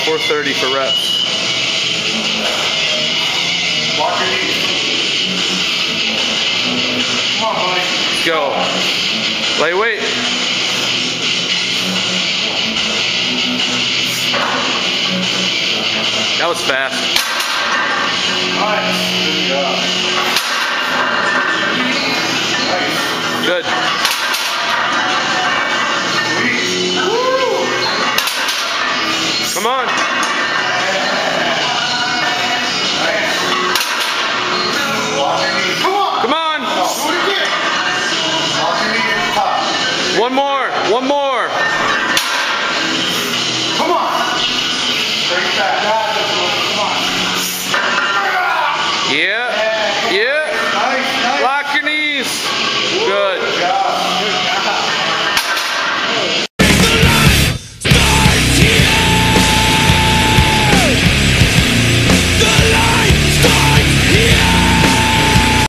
430 for reps. Walk your knees. Come on, buddy. Let's go. Lay weight. That was fast. Nice. Good job. Nice. Good. Come on. Come on. Do it again. Walk your knee at the top. One more.